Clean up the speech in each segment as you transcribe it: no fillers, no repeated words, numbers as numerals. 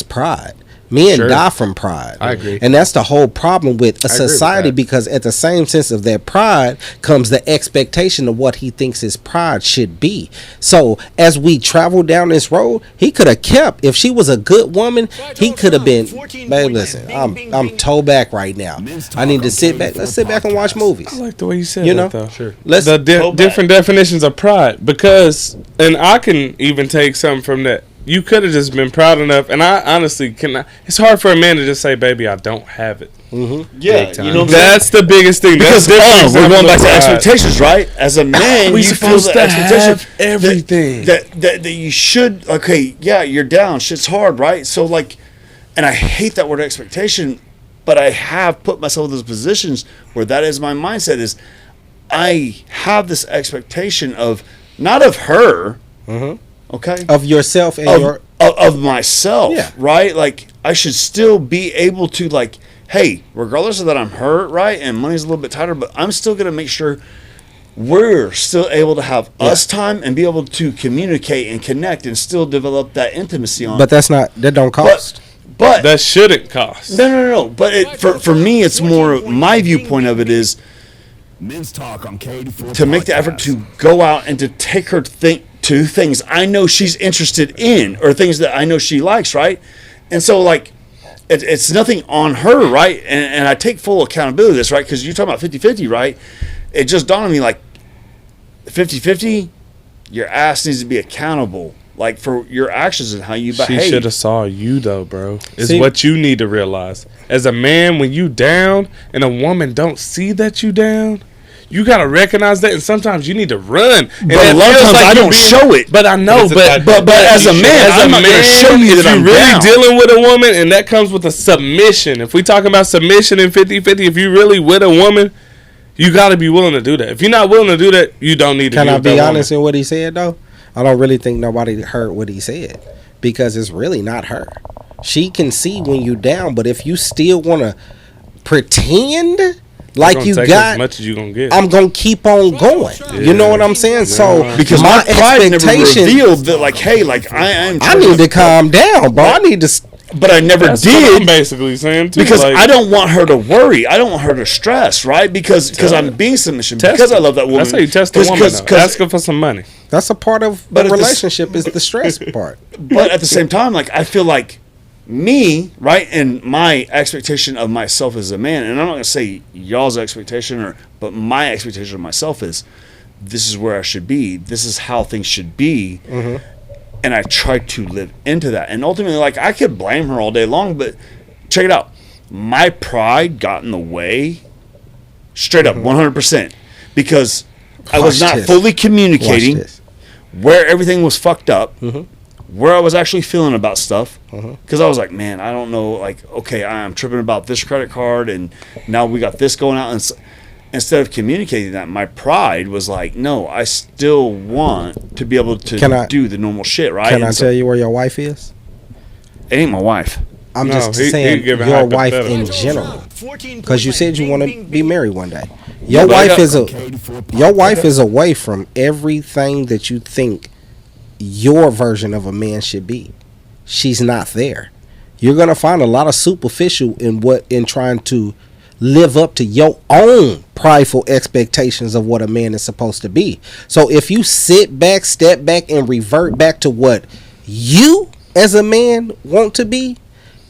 pride. Men die from pride. I agree. And that's the whole problem with a society, because at the same sense of that pride comes the expectation of what he thinks his pride should be. So as we travel down this road, he could have kept, if she was a good woman, he could have been, babe, listen, I'm toe back right now. I need to sit back. Let's sit back and watch movies. I like the way you said that, though. Sure. Different definitions of pride, because, and I can even take something from that. You could have just been proud enough, and I honestly cannot. It's hard for a man to just say, "Baby, I don't have it." Mm-hmm. Yeah, you know, that's the biggest thing. Because we're going back to expectations, right? As a man, we you feel the expectation have everything that you should. Okay, yeah, you're down. Shit's hard, right? So like, and I hate that word expectation, but I have put myself in those positions where that is my mindset. Is I have this expectation of not of her. Mm-hmm. Okay. Of yourself and of myself, yeah. Right? Like I should still be able to, like, hey, regardless of that I'm hurt, right, and money's a little bit tighter, but I'm still gonna make sure we're still able to have us time and be able to communicate and connect and still develop that intimacy on. But that don't cost. But that shouldn't cost. No. But for me, it's more my viewpoint of it is Men's Talk on PT2 to make the effort to go out and to take her to things I know she's interested in, or things that I know she likes, right? And so, like, it's nothing on her, right? And I take full accountability of this, right? Because you're talking about 50-50, right? It just dawned on me, like, 50-50, your ass needs to be accountable, like, for your actions and how you behave. She should have saw you, though, bro. It's what you need to realize. As a man, when you down and a woman don't see that you down, you gotta recognize that, and sometimes you need to run. And but a lot of times I don't show it. But I know, but as a man, I'm not gonna show you that I'm really down. dealing with a woman, and that comes with a submission. If we talking about submission in 50-50, if you really with a woman, you gotta be willing to do that. If you're not willing to do that, you don't need to. Can I be honest in what he said though? I don't really think nobody heard what he said, because it's really not her. She can see when you down, but if you still want to pretend like you got as much as you gonna get, I'm gonna keep on going. Yeah. You know what I'm saying? So because my pride never revealed that, like, hey, like I need to calm down, bro. I need to. But I never That's did. What I'm basically saying too, because like, I don't want her to worry. I don't want her to stress, right? Because I'm being submission. Because I love that woman. That's how you test a woman. Ask her for some money. That's a part of the relationship. Is the stress part. But at the same time, like, I feel like me, right, and my expectation of myself as a man, and I'm not gonna say y'all's expectation, but my expectation of myself is, this is where I should be. This is how things should be. Mm-hmm. And I try to live into that. And ultimately, like, I could blame her all day long, but check it out. My pride got in the way, straight up, 100%, because I was not fully communicating where everything was fucked up, where I was actually feeling about stuff. Because I was like, man, I don't know, like, okay, I'm tripping about this credit card, and now we got this going out. And instead of communicating that, my pride was like, no, I still want to be able to do the normal shit, right? Can I tell you where your wife is? It ain't my wife. I'm just saying your wife in general, because you said you want to be married one day. Your wife is away from everything that you think your version of a man should be. She's not there. You're gonna find a lot of superficial in trying to live up to your own prideful expectations of what a man is supposed to be. So if you sit back, step back, and revert back to what you as a man want to be,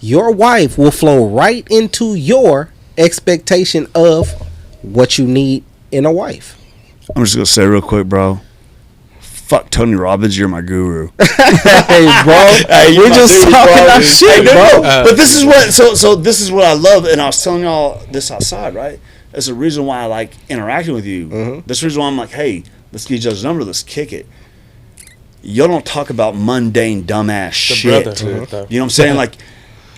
your wife will flow right into your expectation of what you need in a wife. I'm just gonna say real quick, bro. Fuck Tony Robbins, you're my guru. Hey, bro, we're just talking our shit, bro. But this is what so this is what I love, and I was telling y'all this outside, right? That's the reason why I like interacting with you. That's the reason why I'm like, hey, let's get each other's number, let's kick it. Y'all don't talk about mundane, dumbass shit. You know what I'm saying? Like,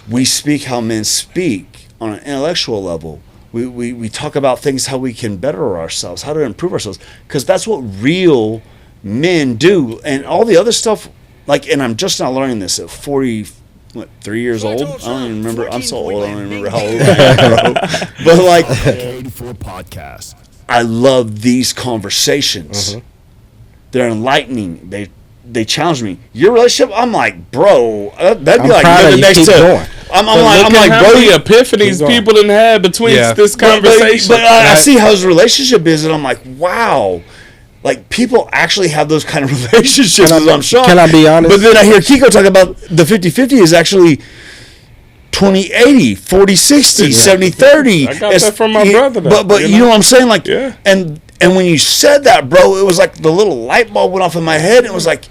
we speak how men speak on an intellectual level. We talk about things, how we can better ourselves, how to improve ourselves, because that's what real men do. And all the other stuff, like, and I'm just not learning this at 3 years old. I don't even remember. I'm so old, I don't even remember how old I am, bro. But like, podcast. I love these conversations. They're enlightening. they challenge me. Your relationship, I'm like, bro, that'd be I'm like proud of living you. next Keep to. going. I'm But like, look at how bro, many epiphanies people done had between this conversation. But I see how his relationship is, and I'm like, wow. Like, people actually have those kind of relationships, as I'm shocked. Can I be honest? But then I hear Kiko talk about the 50-50 is actually 20-80, 40-60, 70-30. I got that from my brother, though, But you know what I'm saying? Like, yeah. And when you said that, bro, it was like the little light bulb went off in my head. It was like,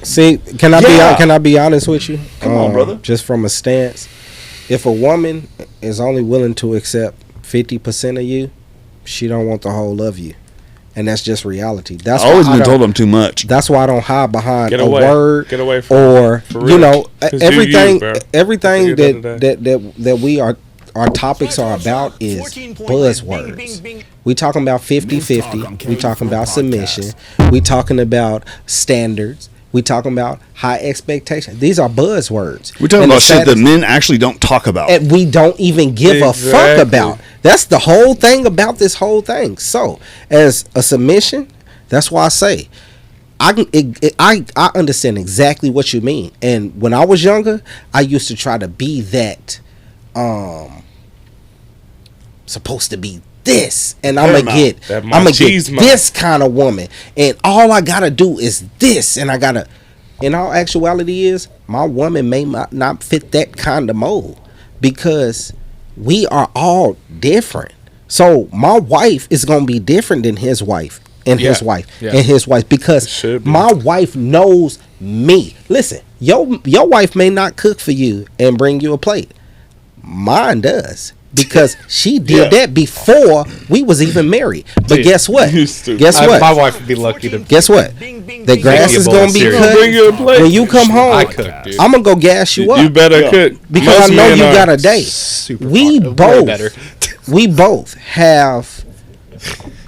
see, can I be honest with you? Come on, brother. Just from a stance, if a woman is only willing to accept 50% of you, she don't want the whole of you. And that's just reality. That's I've always been told I'm too much. That's why I don't hide behind Get a away. word Get away from or you know everything. bro. Everything At the end of the that we are our topics are about is buzzwords. We talking about 50-50. We talking about submission. We talking about standards. We talking about high expectations. These are buzzwords. We're talking about shit that men actually don't talk about. And we don't even give a fuck about. That's the whole thing about this whole thing. So, as a submission, that's why I say, I understand exactly what you mean. And when I was younger, I used to try to be that, supposed to be this, and I'm gonna get this kind of woman, and all I gotta do is this, and I gotta. In all actuality, is my woman may not fit that kind of mold because we are all different. So my wife is gonna be different than his wife, and his wife, and his wife, because my wife knows me. Listen, your wife may not cook for you and bring you a plate. Mine does. Because she did that before we was even married. But guess what? Guess what? My wife would be lucky to. Guess what? The grass is gonna be cut. When you come home, I'm gonna go gas you up. You better cook because I know you got a date. We both have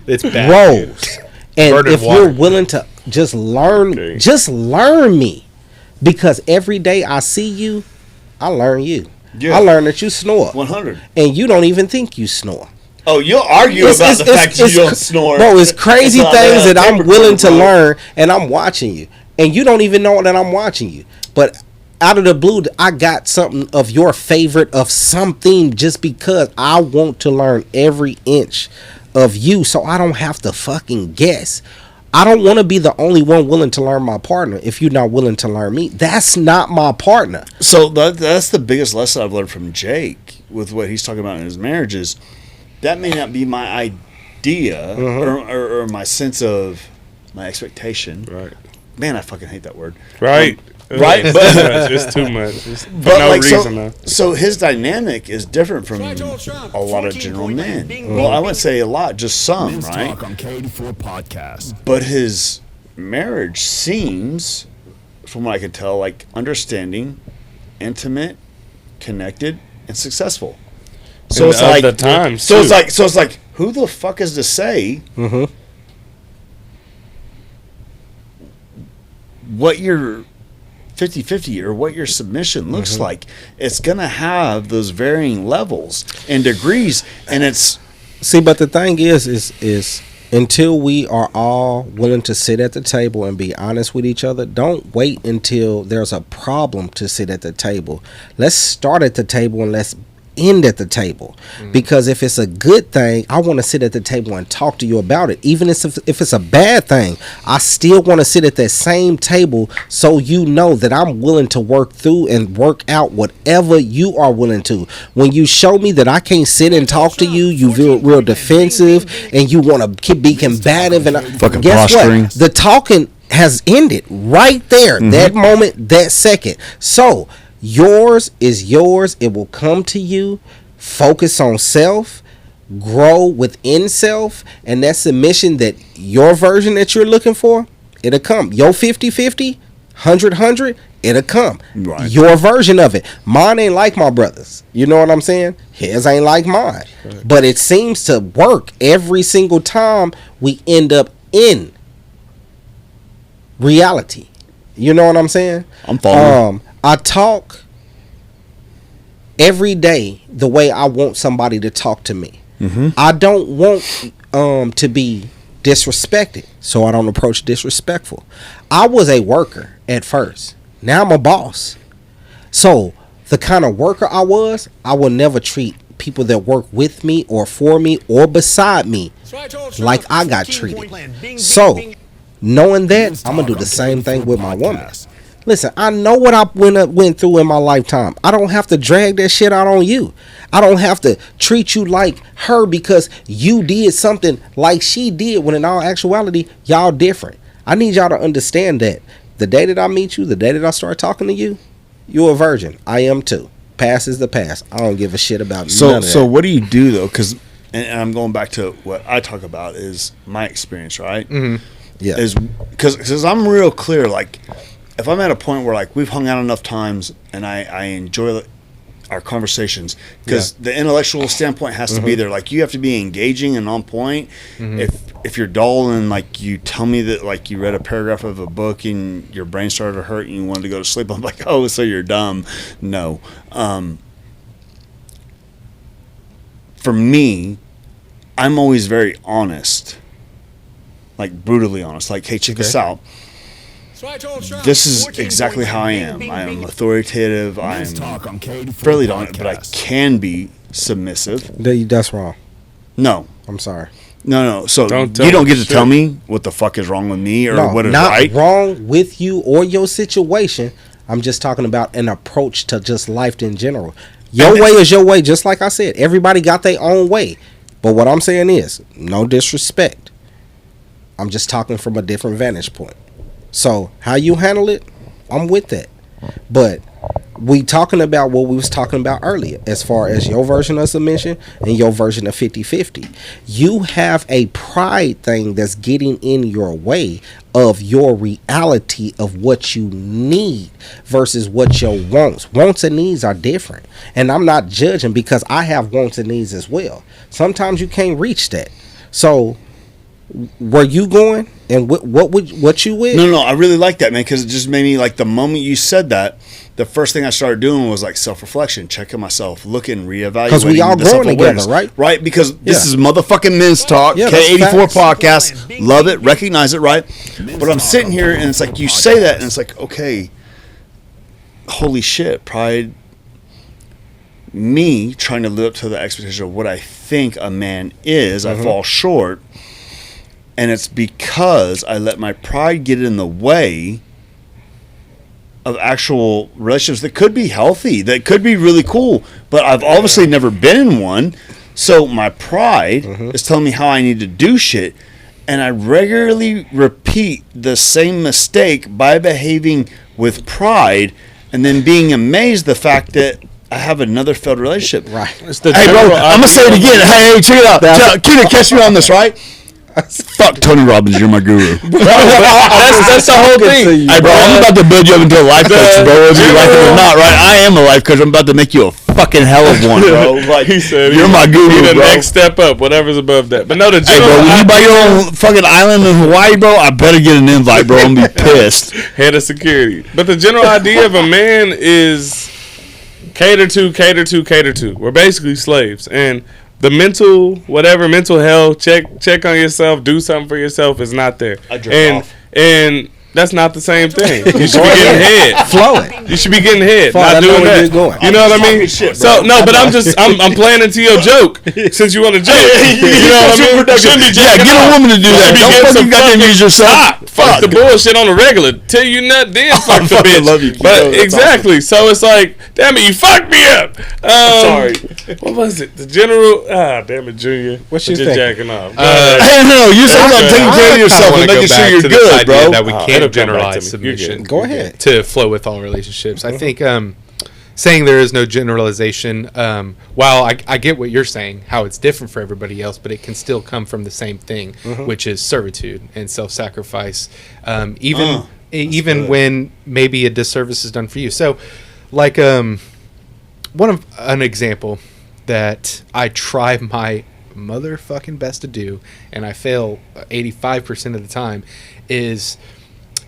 roles, and if you're willing to just learn me, because every day I see you, I learn you. I learned that you snore. 100. And you don't even think you snore. Oh, you'll argue about the fact that you don't snore. Bro, it's crazy things that I'm willing to learn, and I'm watching you. And you don't even know that I'm watching you. But out of the blue, I got something of your favorite of something just because I want to learn every inch of you so I don't have to fucking guess. I don't want to be the only one willing to learn my partner if you're not willing to learn me. That's not my partner. So that's the biggest lesson I've learned from Jake with what he's talking about in his marriage is that may not be my idea or my sense of my expectation. Right. Man, I fucking hate that word. Right. Right? It's too much. It's for no reason. So his dynamic is different from a lot of general men. Well, I wouldn't say a lot, just some, right? Talk on K84 podcast. But his marriage seems, from what I could tell, like understanding, intimate, connected, and successful. So it's like the time. So it's like who the fuck is to say what your 50-50 or what your submission looks like? It's gonna have those varying levels and degrees, and it's but the thing is until we are all willing to sit at the table and be honest with each other, don't wait until there's a problem to sit at the table. Let's start at the table and let's end at the table. Because if it's a good thing, I want to sit at the table and talk to you about it. Even if it's a bad thing, I still want to sit at that same table so you know that I'm willing to work through and work out whatever you are willing to. When you show me that I can't sit and talk to you, you feel real defensive and you want to be combative, and guess posturing. What? The talking has ended right there. That moment, that second. So yours is yours. It will come to you. Focus on self. Grow within self. And that submission, that your version that you're looking for, it'll come. Your 50-50, 100-100, it'll come. Right. Your version of it. Mine ain't like my brother's. You know what I'm saying? His ain't like mine. Right. But it seems to work every single time we end up in reality. You know what I'm saying? I'm following. I talk every day the way I want somebody to talk to me. I don't want to be disrespected, so I don't approach disrespectful. I was a worker at first. Now I'm a boss. So the kind of worker I will never treat people that work with me or for me or beside me like I got treated. So knowing that, I'm gonna do the same thing with my woman. Listen, I know what I went through in my lifetime. I don't have to drag that shit out on you. I don't have to treat you like her because you did something like she did, when in all actuality, y'all different. I need y'all to understand that the day that I meet you, the day that I start talking to you, you're a virgin. I am too. Past is the past. I don't give a shit about none of that. So what do you do though? Because, and I'm going back to what I talk about is my experience, right? Mm-hmm. Yeah. Is because I'm real clear. Like, if I'm at a point where like we've hung out enough times and I enjoy our conversations, because the intellectual standpoint has to be there. Like, you have to be engaging and on point. If you're dull and like you tell me that like you read a paragraph of a book and your brain started to hurt and you wanted to go to sleep, I'm like, oh, so you're dumb. No. For me, I'm always very honest, like brutally honest. Like, hey, check this out. This is exactly how I am. I am authoritative. I am fairly dominant, but I can be submissive. That's wrong. No. I'm sorry. No. So you don't get to tell me what the fuck is wrong with me or what is right. Not wrong with you or your situation. I'm just talking about an approach to just life in general. Your way is your way, just like I said. Everybody got their own way. But what I'm saying is, no disrespect. I'm just talking from a different vantage point. So how you handle it, I'm with that. But we talking about what we was talking about earlier, as far as your version of submission and your version of 50-50. You have a pride thing that's getting in your way of your reality of what you need versus what your wants. Wants and needs are different. And I'm not judging, because I have wants and needs as well. Sometimes you can't reach that. So where you going and what you with? No, I really like that, man, because it just made me, like, the moment you said that, the first thing I started doing was like self-reflection, checking myself, looking, reevaluating. Because we all growing together, right? Right, because this is motherfucking Men's Talk, K84 podcast. Love it, recognize it, right? But I'm sitting here and it's like, you say that and it's like, okay, holy shit, pride. Me trying to live up to the expectation of what I think a man is, I fall short. And it's because I let my pride get in the way of actual relationships that could be healthy, that could be really cool, but I've obviously never been in one. So my pride is telling me how I need to do shit. And I regularly repeat the same mistake by behaving with pride and then being amazed the fact that I have another failed relationship. Right. Hey, bro, I'm going to say it again. Hey, check it out. Cuda, catch me on this, right? Fuck Tony Robbins, you're my guru. that's the whole thing. Hey, bro, I'm about to build you up into a life coach, bro. Whether you like it or not, right? I am a life coach. I'm about to make you a fucking hell of one, bro. Like, he said, you're my guru, the bro. next step up, whatever's above that. But no, the hey, bro, when you buy your own fucking island in Hawaii, bro, I better get an invite, bro. I'm gonna be pissed. Head of security. But the general idea of a man is cater to. We're basically slaves, and the mental health, check on yourself, do something for yourself is not there. And that's not the same thing. You should be getting head. Flowing. You should be getting head, not doing that. You know what I mean? So no, but I'm playing into your joke since you want to joke. You know what I mean? Shouldn't be get a woman to do that. Don't fucking goddamn use yourself. Fuck the bullshit on the regular. Tell you nut, then fuck the bitch. Love you. But exactly. So it's like, damn it, you fucked me up. Sorry. What was it? The general. Damn it, Junior. What you think? Jacking off. Hey, no, you're saying about taking care of yourself and making sure you're good, bro. That we can't generalize submission. Go ahead. To flow with all relationships. I think saying there is no generalization, while I get what you're saying, how it's different for everybody else, but it can still come from the same thing, which is servitude and self-sacrifice, even when maybe a disservice is done for you. So, like an example that I try my motherfucking best to do, and I fail 85% of the time, is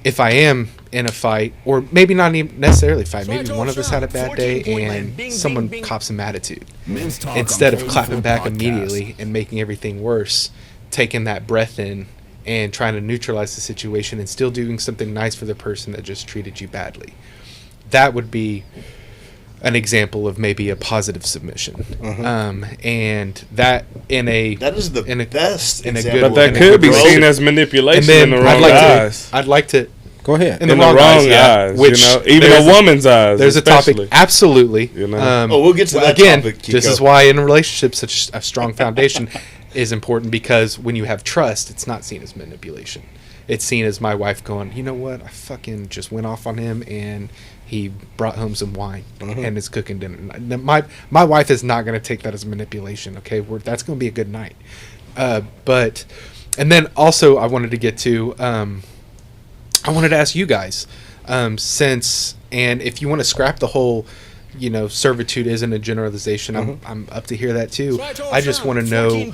if I am in a fight, or maybe not even necessarily a fight, maybe one of us had a bad day and someone cops some attitude. Instead of clapping back immediately and making everything worse, taking that breath in and trying to neutralize the situation and still doing something nice for the person that just treated you badly. That would be an example of maybe a positive submission. And that is the best example. But that could be seen as manipulation in the wrong eyes. I'd like to go ahead. In the wrong eyes, which, even a woman's eyes. There's especially. a topic, absolutely. We'll get to that again. Topic, this is why in relationships such a strong foundation is important, because when you have trust, it's not seen as manipulation. It's seen as my wife going, you know what, I fucking just went off on him and he brought home some wine and is cooking dinner. My wife is not going to take that as manipulation. Okay, that's going to be a good night. But and then also I wanted to get to. I wanted to ask you guys, since, and if you want to scrap the whole, servitude isn't a generalization, I'm up to hear that too. I just want to know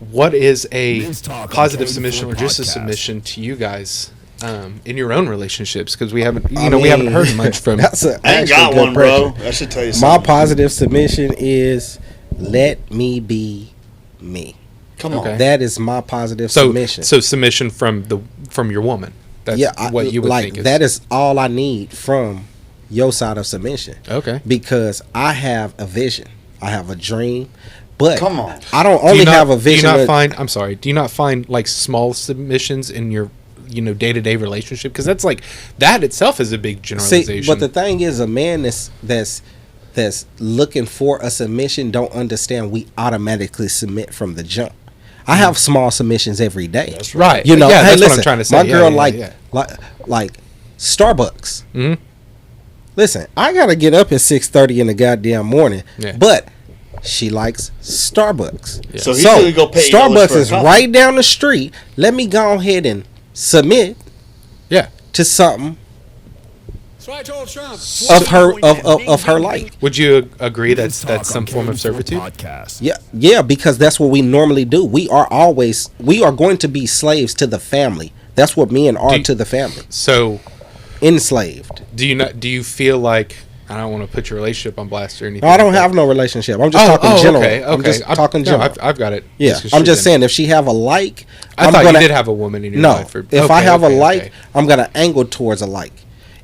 what is a positive submission or just a submission to you guys in your own relationships, because we haven't, we haven't heard much from. I ain't got one, bro. I should tell you something. My positive submission is let me be me. Come on. That is my positive submission. So submission from your woman. That's what you would think is. That is all I need from your side of submission. Okay. Because I have a vision. I have a dream. But come on. I don't only have a vision. Do you not find like small submissions in your day-to-day relationship? Because that's like, that itself is a big generalization. See, but the thing is, a man that's looking for a submission don't understand we automatically submit from the jump. I have small submissions every day. That's right. Hey, that's listen, what I'm trying to say. My girl like Starbucks. Mm-hmm. Listen, I gotta get up at 6:30 in the goddamn morning, but she likes Starbucks. Yeah. So he's go pay Starbucks is right down the street. Let me go ahead and submit. To something. So I told Trump of her like. Would you agree that's some form of servitude? Yeah, because that's what we normally do. We are going to be slaves to the family. That's what men are to the family. So enslaved. Do you feel like, I don't want to put your relationship on blast or anything? No, I don't have no relationship. I'm just talking general. Okay. I'm just talking general. I've got it. Yeah, I'm just saying, if she have a like, I thought you did have a woman in your life. If I have a like, I'm gonna angle towards a like.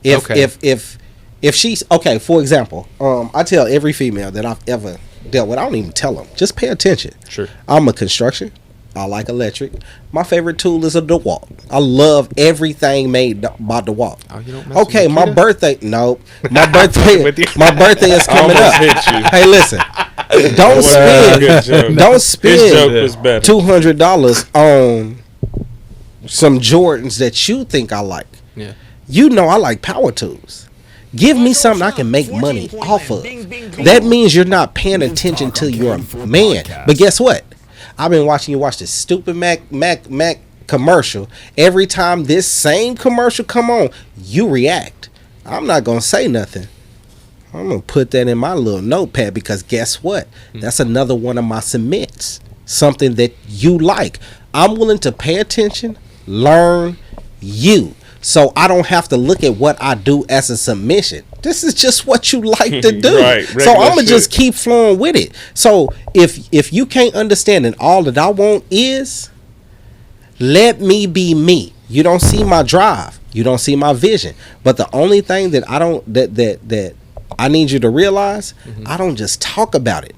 If she's okay, for example, I tell every female that I've ever dealt with, I don't even tell them, just pay attention. Sure. I'm a construction. I like electric. My favorite tool is a DeWalt. I love everything made by DeWalt. Oh, you don't mess okay, with my birthday. No, my birthday. My birthday is coming up. Hey, listen. Don't spend $200 on some Jordans that you think I like. Yeah. I like power tools. Give me something I can make money off of. That means you're not paying attention to your man. But guess what? I've been watching you watch this stupid Mac commercial. Every time this same commercial come on, you react. I'm not going to say nothing. I'm going to put that in my little notepad, because guess what? That's another one of my submits. Something that you like. I'm willing to pay attention, learn you. So I don't have to look at what I do as a submission. This is just what you like to do. Right, so I'm going to just keep flowing with it. So if you can't understand and all that I want is, let me be me. You don't see my drive. You don't see my vision. But the only thing that that I need you to realize, I don't just talk about it.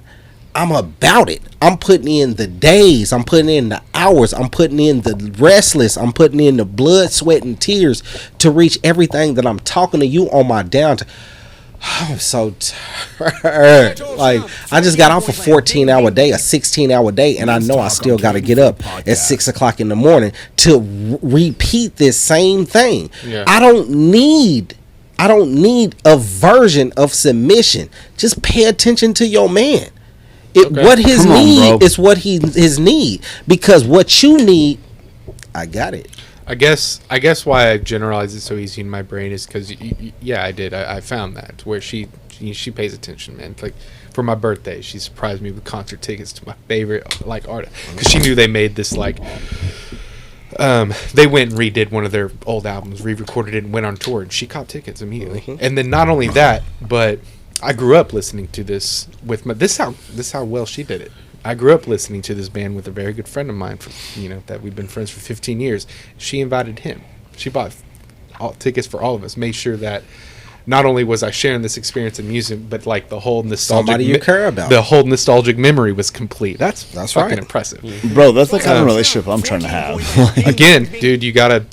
I'm about it. I'm putting in the days. I'm putting in the hours. I'm putting in the restless. I'm putting in the blood, sweat, and tears to reach everything that I'm talking to you on my downtime. I'm so tired. Like, I just got off a 14-hour day, a 16-hour day, and I know I still got to get up at 6 o'clock in the morning to repeat this same thing. Yeah. I don't need a version of submission. Just pay attention to your man. What his need is what his need, because what you need, I got it. I guess why I generalize it so easy in my brain is because I did. I found that where she pays attention, man. Like for my birthday, she surprised me with concert tickets to my favorite artist, because she knew they made this they went and redid one of their old albums, re-recorded it, and went on tour, and she caught tickets immediately. And then not only that, but I grew up listening to this with my this how well she did it. I grew up listening to this band with a very good friend of mine, that we've been friends for 15 years. She invited him. She bought tickets for all of us, made sure that not only was I sharing this experience in music, but like the whole nostalgic somebody you care about. The whole nostalgic memory was complete. That's fucking right. impressive. Bro, that's the kind of relationship I'm trying to have. Again, dude, you gotta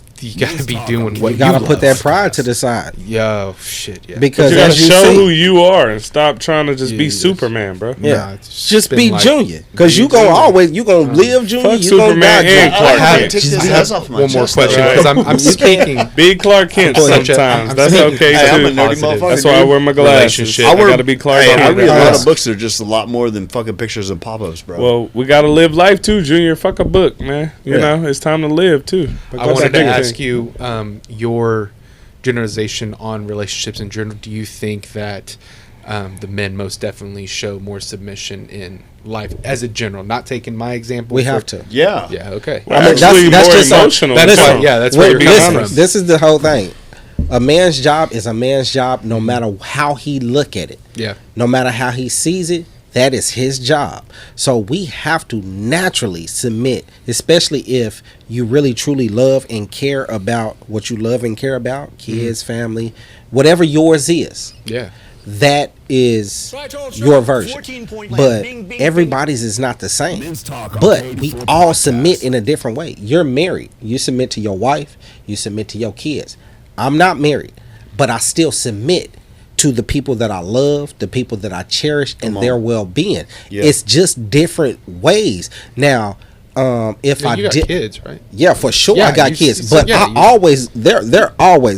be doing what You gotta put love. that pride to the side. Yo, shit, yeah. Because You gotta as you show see, who you are and stop trying to just be Yes. Superman, bro. yeah, Nah, it's just been be like- Junior. Because you gonna always live Junior. Fuck You gonna Superman die and Junior. Clark I Kent. take this heads off my One more chest, question, though. because I'm speaking. Be Clark Kent Go ahead, sometimes. I'm That's speaking- okay Hey, I'm a too. nerdy Positive. motherfucker. That's why I wear my glasses. Relationship. I I gotta be Clark Hey, Kent. I read a lot Yes. of books that are just a lot more than fucking pictures of pop-ups, bro. Well, we gotta live life too, Junior. Fuck a book, man. You Yeah. know, it's time to live too. I wanted to ask you your generalization on relationships in general. Do you think that the men most definitely show more submission in life as a general? Not taking my example. We have to. yeah. Yeah. Okay. Well, I mean, actually, that's more just emotional. That's too. why- yeah, that's where you're being Listen, honest. this is the whole thing. A man's job is a man's job, no matter how he look at it. Yeah. No matter how he sees it, that is his job. So we have to naturally submit, especially if you really truly love and care about what you love and care about, kids, family, whatever yours is. Yeah. That is your version. But everybody's is not the same. Men's Talk on But K84 we all podcast. submit in a different way. You're married. You submit to your wife. You submit to your kids. I'm not married, but I still submit to the people that I love, the people that I cherish, and their well-being. Yeah. It's just different ways. Now, if Yeah, I you got did, kids, right? yeah, for sure, Yeah, I got you- kids, so, but yeah, I you- always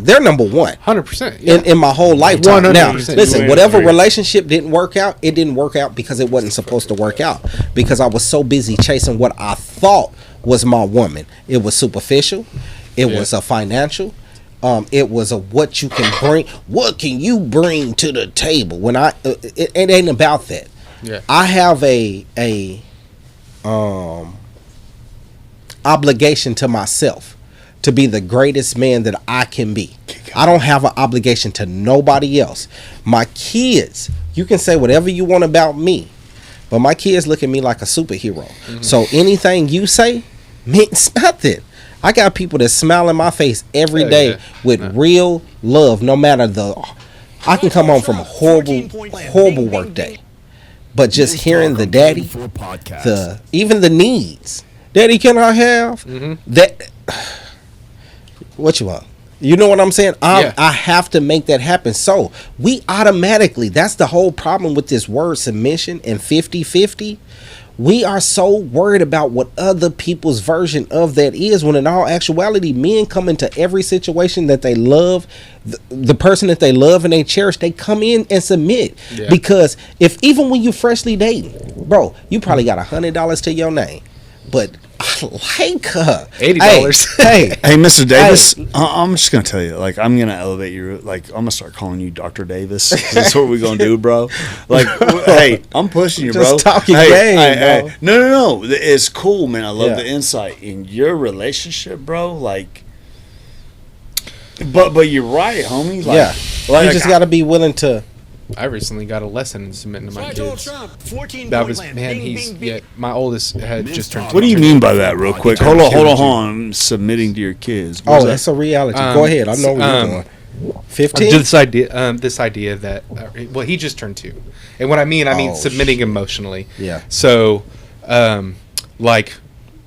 they're number one 100%. Yeah. in my whole lifetime. Now, 100%. listen, You whatever agree. relationship didn't work out, it didn't work out because it wasn't supposed to work out. Because I was so busy chasing what I thought was my woman. It was superficial. It was a financial. It was a what you can bring. What can you bring to the table? When it ain't about that. Yeah. I have a obligation to myself to be the greatest man that I can be. I don't have an obligation to nobody else. My kids, you can say whatever you want about me, but my kids look at me like a superhero. Mm-hmm. So anything you say means nothing. I got people that smile in my face every Hell day yeah. with real love, no matter I can come home from a horrible work day, but just Men's hearing Talk the on daddy, K84 podcast. even the needs. Daddy, can I have that? What you want? You know what I'm saying? Yeah. I have to make that happen. So we automatically, that's the whole problem with this word submission and 50-50. We are so worried about what other people's version of that is, when in all actuality, men come into every situation that they love, the person that they love and they cherish, they come in and submit. Yeah. Because if even when you freshly dating, bro, you probably got $100 to your name, but I like her. $80. Hey, Hey, Mr. Davis, I'm just gonna tell you, like, I'm gonna elevate you. Like, I'm gonna start calling you Dr. Davis. That's what we're gonna do, bro. Like, hey, I'm pushing you, bro. Just talking hey, game, bro. No. It's cool, man. I love Yeah. the insight in your relationship, bro. Like, but you're right, homie. Like, yeah. like, You just got to be willing to. I recently got a lesson in submitting to my kids. 14 That was, man, my oldest had just turned. What do you 22. mean by that, real quick? Hold on. Submitting to your kids. What Oh, is that? that's a reality. Go ahead. I know where you're going. 15? This idea that well, he just turned 2, and what I mean Oh, submitting emotionally. Yeah. So, like,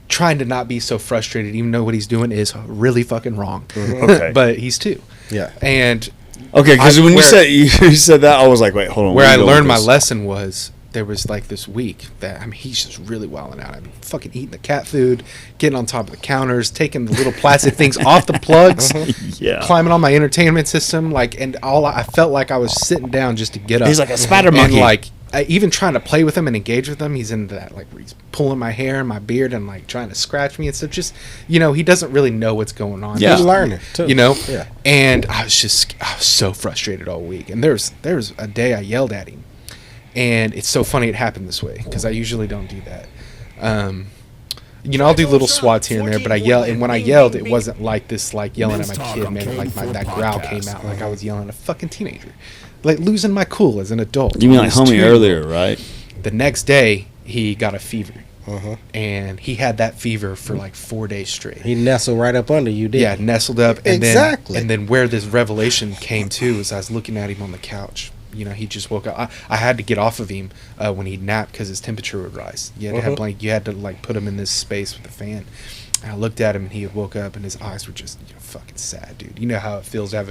trying to not be so frustrated, even though what he's doing is really fucking wrong. Okay. But he's 2. Yeah. And Okay, because when where- you said that, I was like, wait, hold on. where where I you going learned with my this? lesson was there was like this week that, I mean, he's just really wilding out. I mean, fucking eating the cat food, getting on top of the counters, taking the little plastic things off the plugs, Yeah. climbing on my entertainment system, like, and I felt like I was sitting down just to get up. He's like a spider and monkey. like, even trying to play with him and engage with him, he's into that, like, where he's pulling my hair and my beard and like trying to scratch me and stuff. Just, he doesn't really know what's going on. Yeah. He's learning, too. Yeah. Yeah. And I was so frustrated all week. And there was a day I yelled at him, and it's so funny it happened this way because I usually don't do that. I'll do little swats here and there, but I yell, and when I yelled, it wasn't like this, like yelling at my kid, man. Like that growl came out like I was yelling at a fucking teenager, like losing my cool as an adult. You mean like This homie 2-year-old. earlier, right? The next day, he got a fever. And he had that fever for like 4 days straight. He nestled right up under you, didn't Yeah, he? nestled up. And Exactly. then where this revelation came to is I was looking at him on the couch. You know, he just woke up. I had to get off of him when he'd nap because his temperature would rise. You had to have you had to like put him in this space with a fan. And I looked at him and he had woke up and his eyes were just fucking sad, dude. You know how it feels to have